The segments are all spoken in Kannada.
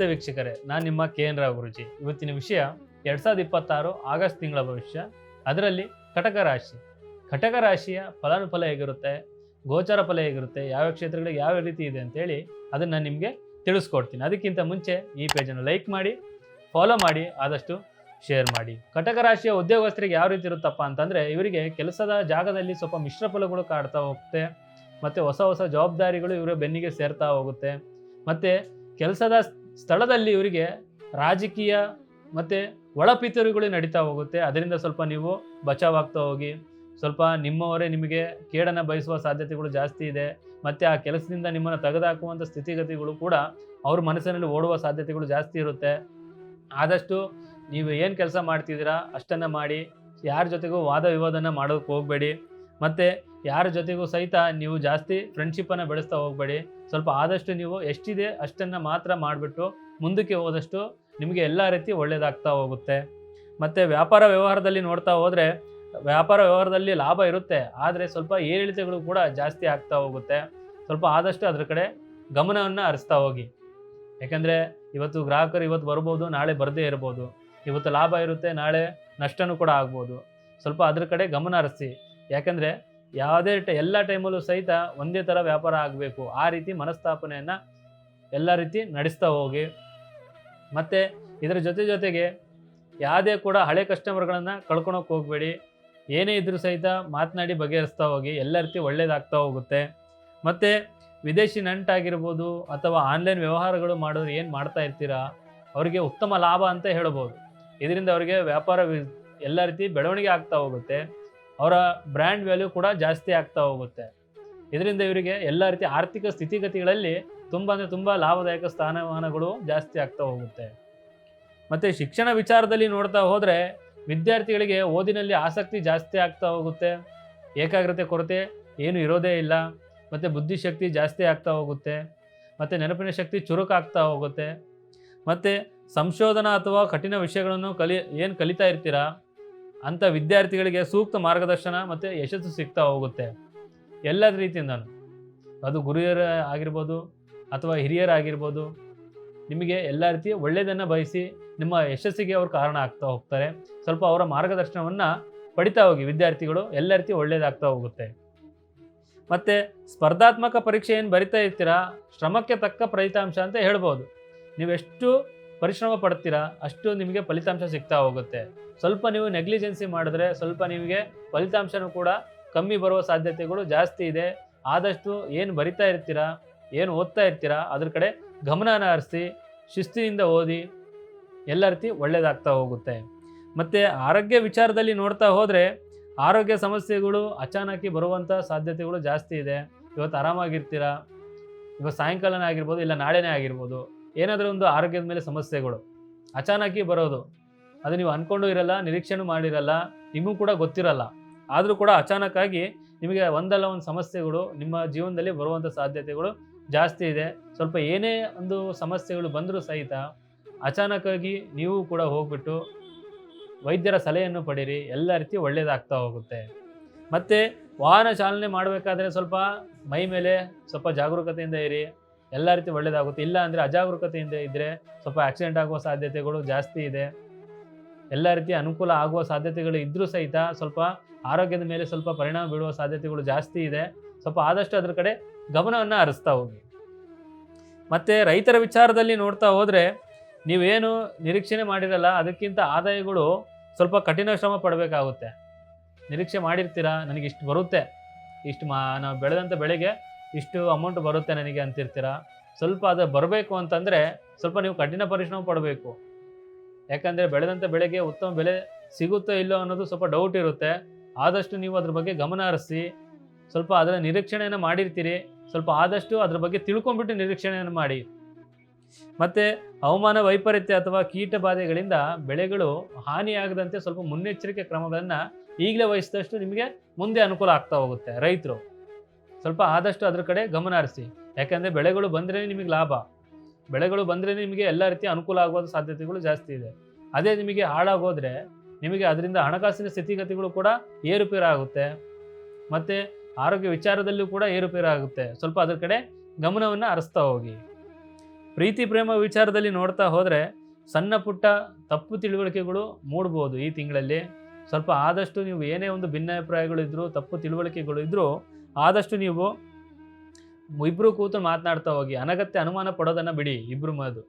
ನಮಸ್ತೆ ವೀಕ್ಷಕರೇ, ನಾನು ನಿಮ್ಮ KN ರಾವ್ ಗುರುಜಿ. ಇವತ್ತಿನ ವಿಷಯ 2026 ಆಗಸ್ಟ್ ತಿಂಗಳ ಭವಿಷ್ಯ, ಅದರಲ್ಲಿ ಕಟಕ ರಾಶಿ. ಕಟಕ ರಾಶಿಯ ಫಲಾನುಫಲ ಹೇಗಿರುತ್ತೆ, ಗೋಚಾರ ಫಲ ಹೇಗಿರುತ್ತೆ, ಯಾವ ಕ್ಷೇತ್ರಗಳಿಗೆ ಯಾವ ರೀತಿ ಇದೆ ಅಂತೇಳಿ ಅದನ್ನು ನಿಮಗೆ ತಿಳಿಸ್ಕೊಡ್ತೀನಿ. ಅದಕ್ಕಿಂತ ಮುಂಚೆ ಈ ಪೇಜನ್ನು ಲೈಕ್ ಮಾಡಿ, ಫಾಲೋ ಮಾಡಿ, ಆದಷ್ಟು ಶೇರ್ ಮಾಡಿ. ಕಟಕ ರಾಶಿಯ ಉದ್ಯೋಗಸ್ಥರಿಗೆ ಯಾವ ರೀತಿ ಇರುತ್ತಪ್ಪ ಅಂತಂದರೆ, ಇವರಿಗೆ ಕೆಲಸದ ಜಾಗದಲ್ಲಿ ಸ್ವಲ್ಪ ಮಿಶ್ರ ಫಲಗಳು ಕಾಡ್ತಾ ಹೋಗುತ್ತೆ, ಮತ್ತು ಹೊಸ ಹೊಸ ಜವಾಬ್ದಾರಿಗಳು ಇವರ ಬೆನ್ನಿಗೆ ಸೇರ್ತಾ ಹೋಗುತ್ತೆ. ಮತ್ತು ಕೆಲಸದ ಸ್ಥಳದಲ್ಲಿ ಇವರಿಗೆ ರಾಜಕೀಯ ಮತ್ತು ಒಳಪಿತೂರಿಗಳು ನಡೀತಾ ಹೋಗುತ್ತೆ. ಅದರಿಂದ ಸ್ವಲ್ಪ ನೀವು ಬಚಾವಾಗ್ತಾ ಹೋಗಿ. ಸ್ವಲ್ಪ ನಿಮ್ಮವರೇ ನಿಮಗೆ ಕೇಡನ್ನು ಬಯಸುವ ಸಾಧ್ಯತೆಗಳು ಜಾಸ್ತಿ ಇದೆ. ಮತ್ತು ಆ ಕೆಲಸದಿಂದ ನಿಮ್ಮನ್ನು ತೆಗೆದುಹಾಕುವಂಥ ಸ್ಥಿತಿಗತಿಗಳು ಕೂಡ ಅವ್ರ ಮನಸ್ಸಿನಲ್ಲಿ ಓಡುವ ಸಾಧ್ಯತೆಗಳು ಜಾಸ್ತಿ ಇರುತ್ತೆ. ಆದಷ್ಟು ನೀವು ಏನು ಕೆಲಸ ಮಾಡ್ತಿದ್ದೀರಾ ಅಷ್ಟನ್ನು ಮಾಡಿ. ಯಾರ ಜೊತೆಗೂ ವಾದ ವಿವಾದನ ಮಾಡೋಕ್ಕೆ ಹೋಗಬೇಡಿ. ಮತ್ತು ಯಾರ ಜೊತೆಗೂ ಸಹಿತ ನೀವು ಜಾಸ್ತಿ ಫ್ರೆಂಡ್ಶಿಪ್ಪನ್ನು ಬೆಳೆಸ್ತಾ ಹೋಗಬೇಡಿ. ಸ್ವಲ್ಪ ಆದಷ್ಟು ನೀವು ಎಷ್ಟಿದೆ ಅಷ್ಟನ್ನು ಮಾತ್ರ ಮಾಡಿಬಿಟ್ಟು ಮುಂದಕ್ಕೆ ಹೋದಷ್ಟು ನಿಮಗೆ ಎಲ್ಲ ರೀತಿ ಒಳ್ಳೆಯದಾಗ್ತಾ ಹೋಗುತ್ತೆ. ಮತ್ತು ವ್ಯಾಪಾರ ವ್ಯವಹಾರದಲ್ಲಿ ನೋಡ್ತಾ ಹೋದರೆ, ವ್ಯಾಪಾರ ವ್ಯವಹಾರದಲ್ಲಿ ಲಾಭ ಇರುತ್ತೆ, ಆದರೆ ಸ್ವಲ್ಪ ಏರಿಳಿತಗಳು ಕೂಡ ಜಾಸ್ತಿ ಆಗ್ತಾ ಹೋಗುತ್ತೆ. ಸ್ವಲ್ಪ ಆದಷ್ಟು ಅದರ ಕಡೆ ಗಮನವನ್ನು ಹರಿಸ್ತಾ ಹೋಗಿ. ಯಾಕೆಂದರೆ ಇವತ್ತು ಗ್ರಾಹಕರು ಇವತ್ತು ಬರ್ಬೋದು, ನಾಳೆ ಬರದೇ ಇರ್ಬೋದು. ಇವತ್ತು ಲಾಭ ಇರುತ್ತೆ, ನಾಳೆ ನಷ್ಟನೂ ಕೂಡ ಆಗ್ಬೋದು. ಸ್ವಲ್ಪ ಅದ್ರ ಕಡೆ ಗಮನ ಹರಿಸಿ. ಯಾಕೆಂದರೆ ಯಾವುದೇ ಎಲ್ಲ ಟೈಮಲ್ಲೂ ಸಹಿತ ಒಂದೇ ಥರ ವ್ಯಾಪಾರ ಆಗಬೇಕು, ಆ ರೀತಿ ಮನಸ್ತಾಪನೆಯನ್ನು ಎಲ್ಲ ರೀತಿ ನಡೆಸ್ತಾ ಹೋಗಿ. ಮತ್ತು ಇದರ ಜೊತೆಗೆ ಯಾವುದೇ ಕೂಡ ಹಳೆ ಕಸ್ಟಮರ್ಗಳನ್ನು ಕಳ್ಕೊಳಕ್ಕೆ ಹೋಗಬೇಡಿ. ಏನೇ ಇದ್ರೂ ಸಹಿತ ಮಾತನಾಡಿ ಬಗೆಹರಿಸ್ತಾ ಹೋಗಿ. ಎಲ್ಲ ರೀತಿ ಒಳ್ಳೆಯದಾಗ್ತಾ ಹೋಗುತ್ತೆ. ಮತ್ತು ವಿದೇಶಿ ನಂಟಾಗಿರ್ಬೋದು ಅಥವಾ ಆನ್ಲೈನ್ ವ್ಯವಹಾರಗಳು ಮಾಡೋರು ಏನು ಮಾಡ್ತಾ ಇರ್ತೀರಾ, ಅವರಿಗೆ ಉತ್ತಮ ಲಾಭ ಅಂತ ಹೇಳ್ಬೋದು. ಇದರಿಂದ ಅವರಿಗೆ ವ್ಯಾಪಾರ ಎಲ್ಲ ರೀತಿ ಬೆಳವಣಿಗೆ ಆಗ್ತಾ ಹೋಗುತ್ತೆ. ಅವರ ಬ್ರ್ಯಾಂಡ್ ವ್ಯಾಲ್ಯೂ ಕೂಡ ಜಾಸ್ತಿ ಆಗ್ತಾ ಹೋಗುತ್ತೆ. ಇದರಿಂದ ಇವರಿಗೆ ಎಲ್ಲ ರೀತಿ ಆರ್ಥಿಕ ಸ್ಥಿತಿಗತಿಗಳಲ್ಲಿ ತುಂಬ ಲಾಭದಾಯಕ ಸ್ಥಾನಮಾನಗಳು ಜಾಸ್ತಿ ಆಗ್ತಾ ಹೋಗುತ್ತೆ. ಮತ್ತು ಶಿಕ್ಷಣ ವಿಚಾರದಲ್ಲಿ ನೋಡ್ತಾ ಹೋದರೆ, ವಿದ್ಯಾರ್ಥಿಗಳಿಗೆ ಓದಿನಲ್ಲಿ ಆಸಕ್ತಿ ಜಾಸ್ತಿ ಆಗ್ತಾ ಹೋಗುತ್ತೆ. ಏಕಾಗ್ರತೆ ಕೊರತೆ ಏನು ಇರೋದೇ ಇಲ್ಲ. ಮತ್ತು ಬುದ್ಧಿಶಕ್ತಿ ಜಾಸ್ತಿ ಆಗ್ತಾ ಹೋಗುತ್ತೆ. ಮತ್ತು ನೆನಪಿನ ಶಕ್ತಿ ಚುರುಕಾಗ್ತಾ ಹೋಗುತ್ತೆ. ಮತ್ತು ಸಂಶೋಧನಾ ಅಥವಾ ಕಠಿಣ ವಿಷಯಗಳನ್ನು ಕಲಿತಾ ಇರ್ತೀರಾ ಅಂಥ ವಿದ್ಯಾರ್ಥಿಗಳಿಗೆ ಸೂಕ್ತ ಮಾರ್ಗದರ್ಶನ ಮತ್ತು ಯಶಸ್ಸು ಸಿಗ್ತಾ ಹೋಗುತ್ತೆ. ಎಲ್ಲ ರೀತಿಯಿಂದನೂ, ಅದು ಗುರುಯರ ಆಗಿರ್ಬೋದು ಅಥವಾ ಹಿರಿಯರಾಗಿರ್ಬೋದು, ನಿಮಗೆ ಎಲ್ಲ ರೀತಿಯ ಒಳ್ಳೆಯದನ್ನು ಬಯಸಿ ನಿಮ್ಮ ಯಶಸ್ಸಿಗೆ ಅವರು ಕಾರಣ ಆಗ್ತಾ ಹೋಗ್ತಾರೆ. ಸ್ವಲ್ಪ ಅವರ ಮಾರ್ಗದರ್ಶನವನ್ನು ಪಡಿತಾ ಹೋಗಿ ವಿದ್ಯಾರ್ಥಿಗಳು. ಎಲ್ಲ ರೀತಿ ಒಳ್ಳೆಯದಾಗ್ತಾ ಹೋಗುತ್ತೆ. ಮತ್ತು ಸ್ಪರ್ಧಾತ್ಮಕ ಪರೀಕ್ಷೆ ಏನು ಬರಿತಾ ಇರ್ತೀರಾ, ಶ್ರಮಕ್ಕೆ ತಕ್ಕ ಫಲಿತಾಂಶ ಅಂತ ಹೇಳ್ಬೋದು. ನೀವೆಷ್ಟು ಪರಿಶ್ರಮ ಪಡ್ತೀರಾ ಅಷ್ಟು ನಿಮಗೆ ಫಲಿತಾಂಶ ಸಿಗ್ತಾ ಹೋಗುತ್ತೆ. ಸ್ವಲ್ಪ ನೀವು ನೆಗ್ಲಿಜೆನ್ಸಿ ಮಾಡಿದ್ರೆ ಸ್ವಲ್ಪ ನಿಮಗೆ ಫಲಿತಾಂಶನೂ ಕೂಡ ಕಮ್ಮಿ ಬರುವ ಸಾಧ್ಯತೆಗಳು ಜಾಸ್ತಿ ಇದೆ. ಆದಷ್ಟು ಏನು ಬರಿತಾ ಇರ್ತೀರಾ, ಏನು ಓದ್ತಾ ಇರ್ತೀರಾ ಅದ್ರ ಕಡೆ ಗಮನನ ಹರಿಸಿ, ಶಿಸ್ತಿನಿಂದ ಓದಿ. ಎಲ್ಲ ರೀತಿ ಒಳ್ಳೆಯದಾಗ್ತಾ ಹೋಗುತ್ತೆ. ಮತ್ತು ಆರೋಗ್ಯ ವಿಚಾರದಲ್ಲಿ ನೋಡ್ತಾ ಹೋದರೆ, ಆರೋಗ್ಯ ಸಮಸ್ಯೆಗಳು ಅಚಾನಕಿ ಬರುವಂಥ ಸಾಧ್ಯತೆಗಳು ಜಾಸ್ತಿ ಇದೆ. ಇವತ್ತು ಆರಾಮಾಗಿರ್ತೀರಾ, ಇವತ್ತು ಸಾಯಂಕಾಲನೇ ಆಗಿರ್ಬೋದು, ಇಲ್ಲ ನಾಳೆನೇ ಆಗಿರ್ಬೋದು, ಏನಾದರೂ ಒಂದು ಆರೋಗ್ಯದ ಮೇಲೆ ಸಮಸ್ಯೆಗಳು ಅಚಾನಕಿ ಬರೋದು. ಅದು ನೀವು ಅಂದ್ಕೊಂಡು ಇರಲ್ಲ, ನಿರೀಕ್ಷೆನೂ ಮಾಡಿರಲ್ಲ, ನಿಮಗೂ ಕೂಡ ಗೊತ್ತಿರಲ್ಲ. ಆದರೂ ಕೂಡ ಅಚಾನಕ್ಕಾಗಿ ನಿಮಗೆ ಒಂದಲ್ಲ ಒಂದು ಸಮಸ್ಯೆಗಳು ನಿಮ್ಮ ಜೀವನದಲ್ಲಿ ಬರುವಂಥ ಸಾಧ್ಯತೆಗಳು ಜಾಸ್ತಿ ಇದೆ. ಸ್ವಲ್ಪ ಏನೇ ಒಂದು ಸಮಸ್ಯೆಗಳು ಬಂದರೂ ಸಹಿತ ಅಚಾನಕ್ಕಾಗಿ ನೀವು ಕೂಡ ಹೋಗ್ಬಿಟ್ಟು ವೈದ್ಯರ ಸಲಹೆಯನ್ನು ಪಡೀರಿ. ಎಲ್ಲ ರೀತಿ ಒಳ್ಳೆಯದಾಗ್ತಾ ಹೋಗುತ್ತೆ. ಮತ್ತು ವಾಹನ ಚಾಲನೆ ಮಾಡಬೇಕಾದ್ರೆ ಸ್ವಲ್ಪ ಮೈ ಮೇಲೆ ಸ್ವಲ್ಪ ಜಾಗರೂಕತೆಯಿಂದ ಇರಿ. ಎಲ್ಲ ರೀತಿ ಒಳ್ಳೆಯದಾಗುತ್ತೆ. ಇಲ್ಲ ಅಂದರೆ ಅಜಾಗರೂಕತೆಯಿಂದ ಇದ್ದರೆ ಸ್ವಲ್ಪ ಆಕ್ಸಿಡೆಂಟ್ ಆಗುವ ಸಾಧ್ಯತೆಗಳು ಜಾಸ್ತಿ ಇದೆ. ಎಲ್ಲ ರೀತಿಯ ಅನುಕೂಲ ಆಗುವ ಸಾಧ್ಯತೆಗಳು ಇದ್ದರೂ ಸಹಿತ ಸ್ವಲ್ಪ ಆರೋಗ್ಯದ ಮೇಲೆ ಸ್ವಲ್ಪ ಪರಿಣಾಮ ಬೀಳುವ ಸಾಧ್ಯತೆಗಳು ಜಾಸ್ತಿ ಇದೆ. ಸ್ವಲ್ಪ ಆದಷ್ಟು ಅದರ ಕಡೆ ಗಮನವನ್ನು ಹರಿಸ್ತಾ ಹೋಗಿ. ಮತ್ತು ರೈತರ ವಿಚಾರದಲ್ಲಿ ನೋಡ್ತಾ ಹೋದರೆ, ನೀವೇನು ನಿರೀಕ್ಷಣೆ ಮಾಡಿರಲ್ಲ ಅದಕ್ಕಿಂತ ಆದಾಯಗಳು ಸ್ವಲ್ಪ ಕಠಿಣ ಶ್ರಮ ಪಡಬೇಕಾಗುತ್ತೆ. ನಿರೀಕ್ಷೆ ಮಾಡಿರ್ತೀರಾ, ನನಗೆ ಇಷ್ಟು ಬರುತ್ತೆ, ನಾವು ಬೆಳೆದಂಥ ಬೆಳೆಗೆ ಇಷ್ಟು ಅಮೌಂಟ್ ಬರುತ್ತೆ ನನಗೆ ಅಂತಿರ್ತೀರ. ಸ್ವಲ್ಪ ಅದು ಬರಬೇಕು ಅಂತಂದರೆ ಸ್ವಲ್ಪ ನೀವು ಕಠಿಣ ಪರಿಶ್ರಮ ಪಡಬೇಕು. ಯಾಕಂದರೆ ಬೆಳೆದಂಥ ಬೆಳೆಗೆ ಉತ್ತಮ ಬೆಲೆ ಸಿಗುತ್ತೋ ಇಲ್ಲೋ ಅನ್ನೋದು ಸ್ವಲ್ಪ ಡೌಟ್ ಇರುತ್ತೆ. ಆದಷ್ಟು ನೀವು ಅದ್ರ ಬಗ್ಗೆ ಗಮನ ಹರಿಸಿ. ಸ್ವಲ್ಪ ಅದರ ನಿರೀಕ್ಷಣೆಯನ್ನು ಮಾಡಿರ್ತೀರಿ, ಸ್ವಲ್ಪ ಆದಷ್ಟು ಅದ್ರ ಬಗ್ಗೆ ತಿಳ್ಕೊಂಬಿಟ್ಟು ನಿರೀಕ್ಷಣೆಯನ್ನು ಮಾಡಿ. ಮತ್ತು ಹವಾಮಾನ ವೈಪರೀತ್ಯ ಅಥವಾ ಕೀಟ ಬಾಧೆಗಳಿಂದ ಬೆಳೆಗಳು ಹಾನಿಯಾಗದಂತೆ ಸ್ವಲ್ಪ ಮುನ್ನೆಚ್ಚರಿಕೆ ಕ್ರಮಗಳನ್ನು ಈಗಲೇ ವಹಿಸಿದಷ್ಟು ನಿಮಗೆ ಮುಂದೆ ಅನುಕೂಲ ಆಗ್ತಾ ಹೋಗುತ್ತೆ. ರೈತರು ಸ್ವಲ್ಪ ಆದಷ್ಟು ಅದ್ರ ಕಡೆ ಗಮನ ಹರಿಸಿ. ಯಾಕೆಂದರೆ ಬೆಳೆಗಳು ಬಂದ್ರೇ ನಿಮಗೆ ಲಾಭ, ಬೆಳೆಗಳು ಬಂದ್ರೇ ನಿಮಗೆ ಎಲ್ಲ ರೀತಿಯ ಅನುಕೂಲ ಆಗುವ ಸಾಧ್ಯತೆಗಳು ಜಾಸ್ತಿ ಇದೆ. ಅದೇ ನಿಮಗೆ ಹಾಳಾಗೋದ್ರೆ ನಿಮಗೆ ಅದರಿಂದ ಹಣಕಾಸಿನ ಸ್ಥಿತಿಗತಿಗಳು ಕೂಡ ಏರುಪೇರಾಗುತ್ತೆ. ಮತ್ತು ಆರೋಗ್ಯ ವಿಚಾರದಲ್ಲೂ ಕೂಡ ಏರುಪೇರಾಗುತ್ತೆ. ಸ್ವಲ್ಪ ಅದ್ರ ಕಡೆ ಗಮನವನ್ನು ಹರಿಸ್ತಾ ಹೋಗಿ. ಪ್ರೀತಿ ಪ್ರೇಮ ವಿಚಾರದಲ್ಲಿ ನೋಡ್ತಾ ಹೋದರೆ ಸಣ್ಣ ಪುಟ್ಟ ತಪ್ಪು ತಿಳುವಳಿಕೆಗಳು ಮೂಡ್ಬೋದು ಈ ತಿಂಗಳಲ್ಲಿ. ಸ್ವಲ್ಪ ಆದಷ್ಟು ನೀವು ಏನೇ ಒಂದು ಭಿನ್ನಾಭಿಪ್ರಾಯಗಳಿದ್ರು, ತಪ್ಪು ತಿಳುವಳಿಕೆಗಳು ಇದ್ದರೂ ಆದಷ್ಟು ನೀವು ಇಬ್ಬರು ಕೂತು ಮಾತನಾಡ್ತಾ ಹೋಗಿ. ಅನಗತ್ಯ ಅನುಮಾನ ಪಡೋದನ್ನು ಬಿಡಿ ಇಬ್ಬರು ಮದ್ದು.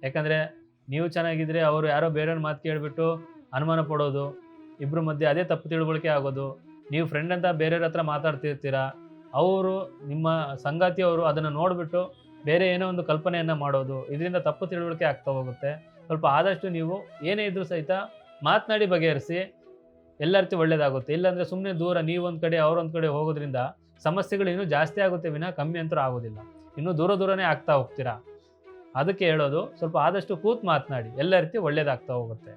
ಯಾಕಂದರೆ ನೀವು ಚೆನ್ನಾಗಿದ್ದರೆ ಅವರು ಯಾರೋ ಬೇರೆಯವ್ರ ಮಾತು ಕೇಳಿಬಿಟ್ಟು ಅನುಮಾನ ಪಡೋದು, ಇಬ್ಬರ ಮಧ್ಯೆ ಅದೇ ತಪ್ಪು ತಿಳುವಳಿಕೆ ಆಗೋದು. ನೀವು ಫ್ರೆಂಡ್ ಅಂತ ಬೇರೆಯವ್ರ ಹತ್ರ ಮಾತಾಡ್ತಿರ್ತೀರ, ಅವರು ನಿಮ್ಮ ಸಂಗಾತಿಯವರು ಅದನ್ನು ನೋಡಿಬಿಟ್ಟು ಬೇರೆ ಏನೋ ಒಂದು ಕಲ್ಪನೆಯನ್ನು ಮಾಡೋದು. ಇದರಿಂದ ತಪ್ಪು ತಿಳುವಳಿಕೆ ಆಗ್ತಾ ಹೋಗುತ್ತೆ. ಸ್ವಲ್ಪ ಆದಷ್ಟು ನೀವು ಏನೇ ಇದ್ರೂ ಸಹಿತ ಮಾತನಾಡಿ ಬಗೆಹರಿಸಿ, ಎಲ್ಲ ರೀತಿ ಒಳ್ಳೆಯದಾಗುತ್ತೆ. ಇಲ್ಲಾಂದರೆ ಸುಮ್ಮನೆ ದೂರ ನೀವೊಂದು ಕಡೆ ಅವರೊಂದು ಕಡೆ ಹೋಗೋದ್ರಿಂದ ಸಮಸ್ಯೆಗಳು ಇನ್ನೂ ಜಾಸ್ತಿ ಆಗುತ್ತೆ ವಿನಃ ಕಮ್ಮಿ ಅಂತೂ ಆಗೋದಿಲ್ಲ. ಇನ್ನೂ ದೂರನೇ ಆಗ್ತಾ ಹೋಗ್ತೀರಾ. ಅದಕ್ಕೆ ಹೇಳೋದು, ಸ್ವಲ್ಪ ಆದಷ್ಟು ಕೂತು ಮಾತನಾಡಿ, ಎಲ್ಲ ರೀತಿ ಒಳ್ಳೆಯದಾಗ್ತಾ ಹೋಗುತ್ತೆ.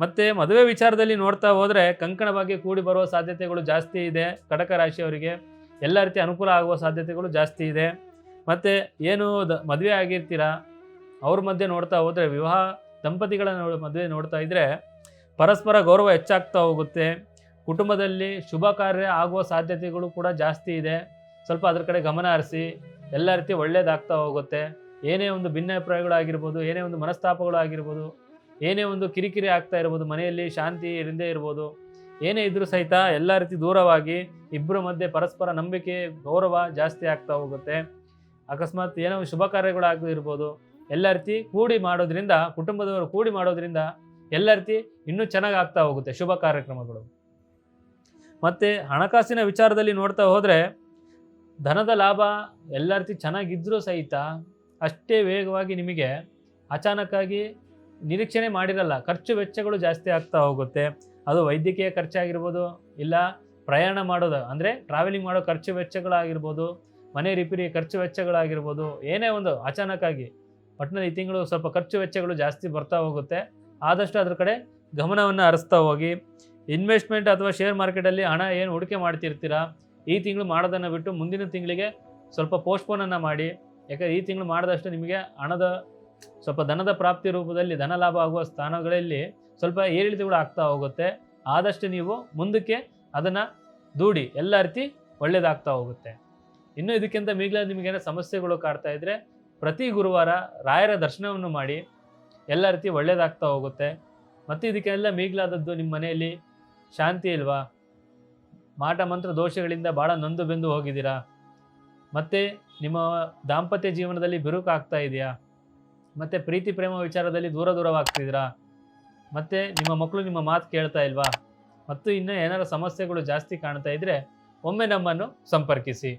ಮತ್ತು ಮದುವೆ ವಿಚಾರದಲ್ಲಿ ನೋಡ್ತಾ ಹೋದರೆ ಕಂಕಣ ಭಾಗ್ಯ ಕೂಡಿ ಬರುವ ಸಾಧ್ಯತೆಗಳು ಜಾಸ್ತಿ ಇದೆ. ಕಟಕ ರಾಶಿಯವರಿಗೆ ಎಲ್ಲ ರೀತಿ ಅನುಕೂಲ ಆಗುವ ಸಾಧ್ಯತೆಗಳು ಜಾಸ್ತಿ ಇದೆ. ಮತ್ತು ಏನು ಮದುವೆ ಆಗಿರ್ತೀರ ಅವ್ರ ಮಧ್ಯೆ ನೋಡ್ತಾ ಹೋದರೆ, ವಿವಾಹ ದಂಪತಿಗಳ ಮದುವೆ ನೋಡ್ತಾ ಇದ್ದರೆ ಪರಸ್ಪರ ಗೌರವ ಹೆಚ್ಚಾಗ್ತಾ ಹೋಗುತ್ತೆ. ಕುಟುಂಬದಲ್ಲಿ ಶುಭ ಕಾರ್ಯ ಆಗುವ ಸಾಧ್ಯತೆಗಳು ಕೂಡ ಜಾಸ್ತಿ ಇದೆ. ಸ್ವಲ್ಪ ಅದ್ರ ಕಡೆ ಗಮನ ಹರಿಸಿ, ಎಲ್ಲ ರೀತಿ ಒಳ್ಳೆಯದಾಗ್ತಾ ಹೋಗುತ್ತೆ. ಏನೇ ಒಂದು ಭಿನ್ನಾಭಿಪ್ರಾಯಗಳಾಗಿರ್ಬೋದು, ಏನೇ ಒಂದು ಮನಸ್ತಾಪಗಳು ಆಗಿರ್ಬೋದು, ಏನೇ ಒಂದು ಕಿರಿಕಿರಿ ಆಗ್ತಾ ಇರ್ಬೋದು, ಮನೆಯಲ್ಲಿ ಶಾಂತಿ ಇರದೇ ಇರ್ಬೋದು, ಏನೇ ಇದ್ರೂ ಸಹಿತ ಎಲ್ಲ ರೀತಿ ದೂರವಾಗಿ ಇಬ್ಬರ ಮಧ್ಯೆ ಪರಸ್ಪರ ನಂಬಿಕೆ ಗೌರವ ಜಾಸ್ತಿ ಆಗ್ತಾ ಹೋಗುತ್ತೆ. ಅಕಸ್ಮಾತ್ ಏನೋ ಶುಭ ಕಾರ್ಯಗಳಾಗಿರ್ಬೋದು, ಎಲ್ಲ ರೀತಿ ಕೂಡಿ ಮಾಡೋದ್ರಿಂದ, ಕುಟುಂಬದವರು ಕೂಡಿ ಮಾಡೋದ್ರಿಂದ ಎಲ್ಲ ರೀತಿ ಇನ್ನೂ ಚೆನ್ನಾಗಿ ಆಗ್ತಾ ಹೋಗುತ್ತೆ ಶುಭ ಕಾರ್ಯಕ್ರಮಗಳು. ಮತ್ತು ಹಣಕಾಸಿನ ವಿಚಾರದಲ್ಲಿ ನೋಡ್ತಾ ಹೋದರೆ ಧನದ ಲಾಭ ಎಲ್ಲ ರೀತಿ ಚೆನ್ನಾಗಿದ್ದರೂ ಸಹಿತ ಅಷ್ಟೇ ವೇಗವಾಗಿ ನಿಮಗೆ ಅಚಾನಕ್ಕಾಗಿ ನಿರೀಕ್ಷಣೆ ಮಾಡಿರಲ್ಲ ಖರ್ಚು ವೆಚ್ಚಗಳು ಜಾಸ್ತಿ ಆಗ್ತಾ ಹೋಗುತ್ತೆ. ಅದು ವೈದ್ಯಕೀಯ ಖರ್ಚಾಗಿರ್ಬೋದು, ಇಲ್ಲ ಪ್ರಯಾಣ ಮಾಡೋದು ಅಂದರೆ ಟ್ರಾವೆಲಿಂಗ್ ಮಾಡೋ ಖರ್ಚು ವೆಚ್ಚಗಳಾಗಿರ್ಬೋದು, ಮನೆ ರಿಪೇರಿ ಖರ್ಚು ವೆಚ್ಚಗಳಾಗಿರ್ಬೋದು, ಏನೇ ಒಂದು ಅಚಾನಕ್ಕಾಗಿ ಒಟ್ಟಿನಲ್ಲಿ ಈ ತಿಂಗಳು ಸ್ವಲ್ಪ ಖರ್ಚು ವೆಚ್ಚಗಳು ಜಾಸ್ತಿ ಬರ್ತಾ ಹೋಗುತ್ತೆ. ಆದಷ್ಟು ಅದ್ರ ಕಡೆ ಗಮನವನ್ನು ಹರಿಸ್ತಾ ಹೋಗಿ. ಇನ್ವೆಸ್ಟ್ಮೆಂಟ್ ಅಥವಾ ಶೇರ್ ಮಾರ್ಕೆಟಲ್ಲಿ ಹಣ ಏನು ಹೂಡಿಕೆ ಮಾಡ್ತಿರ್ತೀರ, ಈ ತಿಂಗಳು ಮಾಡೋದನ್ನು ಬಿಟ್ಟು ಮುಂದಿನ ತಿಂಗಳಿಗೆ ಸ್ವಲ್ಪ ಪೋಸ್ಟ್ಪೋನನ್ನು ಮಾಡಿ. ಯಾಕಂದರೆ ಈ ತಿಂಗಳು ಮಾಡಿದಷ್ಟು ನಿಮಗೆ ಹಣದ ಸ್ವಲ್ಪ ಧನದ ಪ್ರಾಪ್ತಿ ರೂಪದಲ್ಲಿ ಧನ ಲಾಭ ಆಗುವ ಸ್ಥಾನಗಳಲ್ಲಿ ಸ್ವಲ್ಪ ಏರಿಳಿತಗಳು ಆಗ್ತಾ ಹೋಗುತ್ತೆ. ಆದಷ್ಟು ನೀವು ಮುಂದಕ್ಕೆ ಅದನ್ನು ದೂಡಿ, ಎಲ್ಲ ರೀತಿ ಒಳ್ಳೆಯದಾಗ್ತಾ ಹೋಗುತ್ತೆ. ಇನ್ನು ಇದಕ್ಕಿಂತ ಮೀಗಲಾದ ನಿಮಗೇನೋ ಸಮಸ್ಯೆಗಳು ಕಾಡ್ತಾ ಇದ್ದರೆ ಪ್ರತಿ ಗುರುವಾರ ರಾಯರ ದರ್ಶನವನ್ನು ಮಾಡಿ, ಎಲ್ಲ ರೀತಿ ಒಳ್ಳೆಯದಾಗ್ತಾ ಹೋಗುತ್ತೆ. ಮತ್ತು ಇದಕ್ಕೆಲ್ಲ ಮೀಗಲಾದದ್ದು, ನಿಮ್ಮ ಮನೆಯಲ್ಲಿ ಶಾಂತಿ ಇಲ್ವಾ, ಮಾಟ ಮಂತ್ರ ದೋಷಗಳಿಂದ ಭಾಳ ನೊಂದು ಬೆಂದು ಹೋಗಿದ್ದೀರಾ, ಮತ್ತು ನಿಮ್ಮ ದಾಂಪತ್ಯ ಜೀವನದಲ್ಲಿ ಬಿರುಕಾಗ್ತಾ ಇದೆಯಾ, ಮತ್ತು ಪ್ರೀತಿ ಪ್ರೇಮ ವಿಚಾರದಲ್ಲಿ ದೂರವಾಗ್ತಿದ್ದೀರಾ, ಮತ್ತು ನಿಮ್ಮ ಮಕ್ಕಳು ನಿಮ್ಮ ಮಾತು ಕೇಳ್ತಾ ಇಲ್ವಾ, ಮತ್ತು ಇನ್ನೂ ಏನಾರು ಸಮಸ್ಯೆಗಳು ಜಾಸ್ತಿ ಕಾಣ್ತಾ ಇದ್ದರೆ ಒಮ್ಮೆ ನಮ್ಮನ್ನು ಸಂಪರ್ಕಿಸಿ.